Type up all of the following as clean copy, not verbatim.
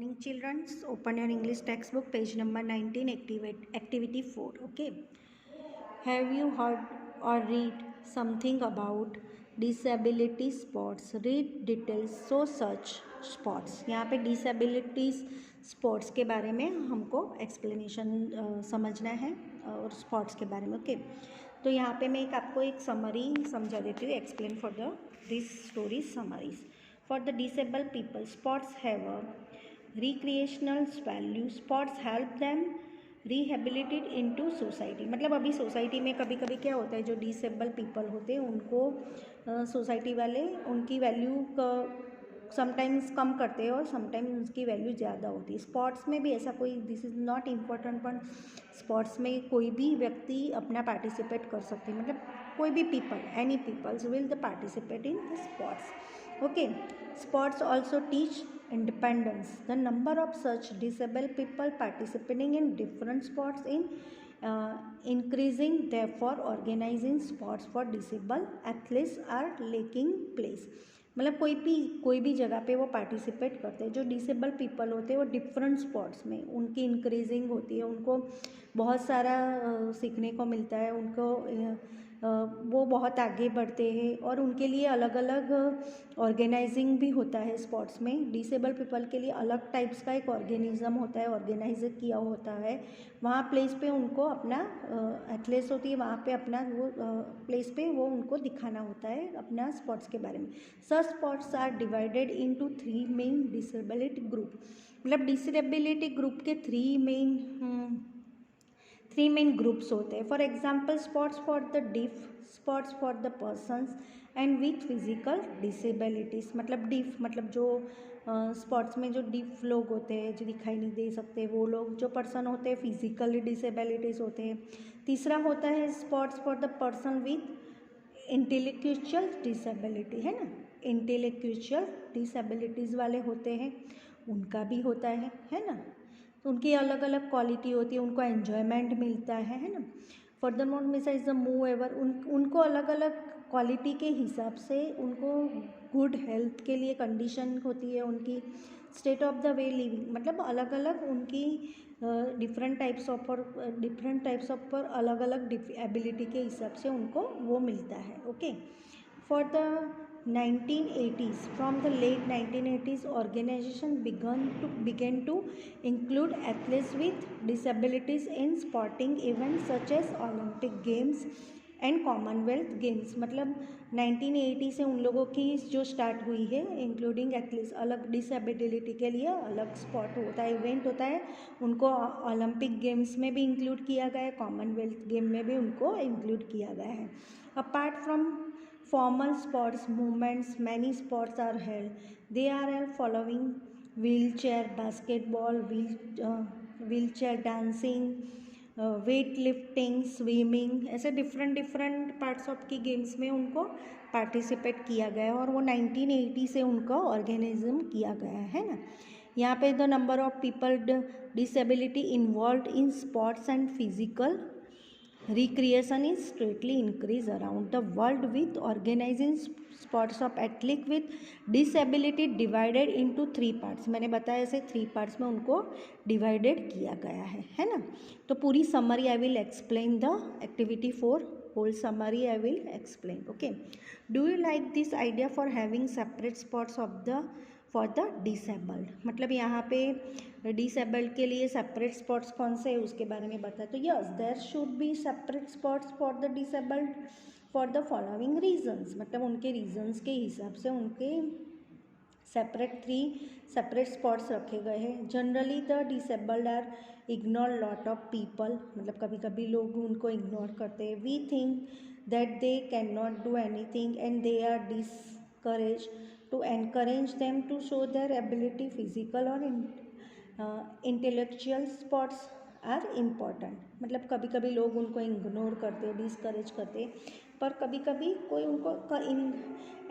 morning, children. Open your English textbook, page number 19, activity 4. Okay. Have you heard or read something about disability sports? Read details so such sports. यहाँ पे disabilities sports के बारे में हमको explanation समझना है और sports के बारे में. ओके तो यहाँ पे मैं आपको एक समरी समझा देती हूँ. Explain for the this story summaries. For the disabled people, sports have a recreational value. Sports help them rehabilitate into society. मतलब अभी सोसाइटी में कभी कभी क्या होता है, जो डिसेबल पीपल होते हैं उनको सोसाइटी वाले उनकी वैल्यू समटाइम्स कम करते हैं और समटाइम्स उसकी वैल्यू ज़्यादा होती है. स्पोर्ट्स में भी ऐसा कोई दिस इज़ नॉट इम्पोर्टेंट, पर स्पोर्ट्स में कोई भी व्यक्ति अपना पार्टिसिपेट कर सकते हैं. मतलब कोई भी people, any peoples will the participate in the sports. Okay, sports also teach independence. The number of such disabled people participating in different sports in increasing. Therefore, organizing sports for disabled athletes are lacking place. मतलब कोई भी जगह पे वो participate करते हैं. जो disable people होते हैं वो डिफरेंट स्पोर्ट्स में उनकी इंक्रीजिंग होती है, उनको बहुत सारा सीखने को मिलता है, उनको वो बहुत आगे बढ़ते हैं और उनके लिए अलग अलग ऑर्गेनाइजिंग भी होता है. स्पोर्ट्स में डिसेबल पीपल के लिए अलग टाइप्स का एक ऑर्गेनिज्म होता है, ऑर्गेनाइज किया होता है. वहाँ प्लेस पे उनको अपना एथलेट्स होती है, वहाँ पे अपना वो प्लेस पे वो उनको दिखाना होता है अपना स्पोर्ट्स के बारे में. Such sports are divided into 3 main disability group. मतलब डिसेबिलिटी ग्रुप के 3 मेन ग्रुप्स होते हैं. For example sports for the deaf, sports for the persons and with physical disabilities. मतलब डिफ मतलब जो स्पोर्ट्स में जो डिफ लोग होते हैं, जो दिखाई नहीं दे सकते, वो लोग जो पर्सन होते हैं फिजिकली डिसेबिलिटीज़ होते हैं. तीसरा होता है sports for the person with intellectual disability, है ना. इंटेलेक्चुअल डिसेबिलिटीज़ वाले होते हैं, उनका भी होता है ना. तो उनकी अलग अलग क्वालिटी होती है, उनको एन्जॉयमेंट मिलता है ना. फर्दरमोर मिसाइज द मूव एवर, उनको अलग अलग क्वालिटी के हिसाब से उनको गुड हेल्थ के लिए कंडीशन होती है, उनकी state of the way living. मतलब अलग अलग उनकी डिफरेंट टाइप्स ऑफ पर अलग अलग एबिलिटी के हिसाब से उनको वो मिलता है. Okay. For the 1980s, from the late 1980s, organization began to include athletes with disabilities in sporting events such as Olympic Games and Commonwealth Games. मतलब 1980 से उन लोगों की जो स्टार्ट हुई है, इंक्लूडिंग एथलीट्स, अलग डिसेबिलिटी के लिए अलग स्पॉट होता है, इवेंट होता है, उनको ओलंपिक गेम्स में भी इंक्लूड किया गया है, कॉमनवेल्थ गेम में भी उनको इंक्लूड किया गया है. Apart from formal sports movements, many sports are held. They are all following: wheelchair basketball, wheelchair dancing, weight lifting, swimming. ऐसे डिफरेंट पार्ट्स ऑफ की गेम्स में उनको पार्टिसिपेट किया गया है और वो 1980 से उनका ऑर्गेनिज्म किया गया है ना. यहाँ पे the number of people disability involve in sports and physical recreation is greatly increased around the world, with organizing sports of athlete with disability divided into 3 parts. मैंने बताया ऐसे 3 parts में उनको divided किया गया है ना. तो पूरी summary I will explain the activity 4 whole summary I will explain. Okay. Do you like this idea for having separate sports of the for the disabled. मतलब यहाँ पे डिसेबल्ड के लिए सेपरेट स्पॉट्स कौन से है उसके बारे में बताया. तो yes, there should be separate spots for the disabled for the following reasons. मतलब उनके रीजन्स के हिसाब से उनके सेपरेट 3 सेपरेट स्पॉट्स रखे गए हैं. Generally the disabled are ignore lot of people. मतलब कभी कभी लोग उनको इग्नोर करते हैं. We think that they can not do anything and they are discourage to encourage them to show their ability. Physical or intellectual sports are important. मतलब कभी कभी लोग उनको इग्नोर करते हैं, डिस्करेज करते हैं, पर कभी कभी कोई उनको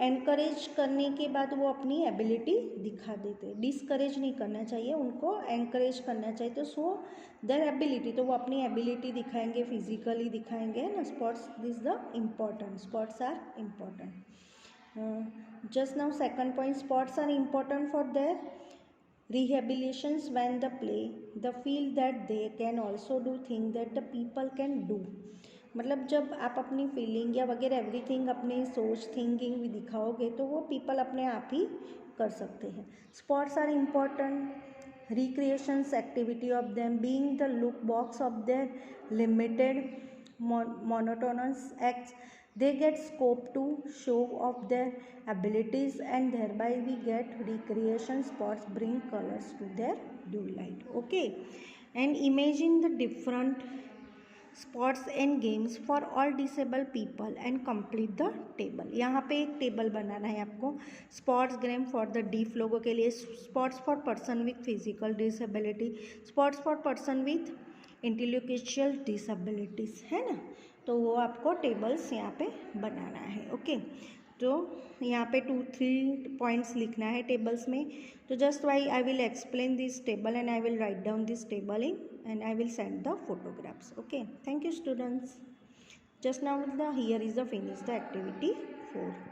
एनकरेज करने के बाद वो अपनी एबिलिटी दिखा देते हैं. डिस्करेज नहीं करना चाहिए, उनको एनकरेज करना चाहिए. तो सो देयर एबिलिटी, तो वो अपनी एबिलिटी दिखाएंगे, फिजिकली दिखाएंगे, है ना. Sports this the important, sports are important. Just now second point, sports are important for their rehabilitations when the play the feel that they can also do things that the people can do. मतलब जब आप अपनी feeling या वगैरह everything अपनी सोच thinking भी दिखाओगे तो वो पीपल अपने आप ही कर सकते हैं. Sports are important recreations activity of them being the look box of their limited monotonous acts. They get scope to show off their abilities and thereby we get recreation. Sports bring colors to their daylight. Okay, and imagine the different spots and games for all disable people and complete the table. यहाँ पे एक table बनाना है आपको. Spots game for the deaf लोगों के लिए, spots for person with physical disability, spots for person with intellectual disabilities, है ना. तो वो आपको टेबल्स यहाँ पे बनाना है. ओके, तो यहाँ पे 2-3 पॉइंट्स लिखना है टेबल्स में. तो just I will explain this table and I will write down this table in and I will send the photographs. Okay, thank you students. Just now here is the finish the activity 4.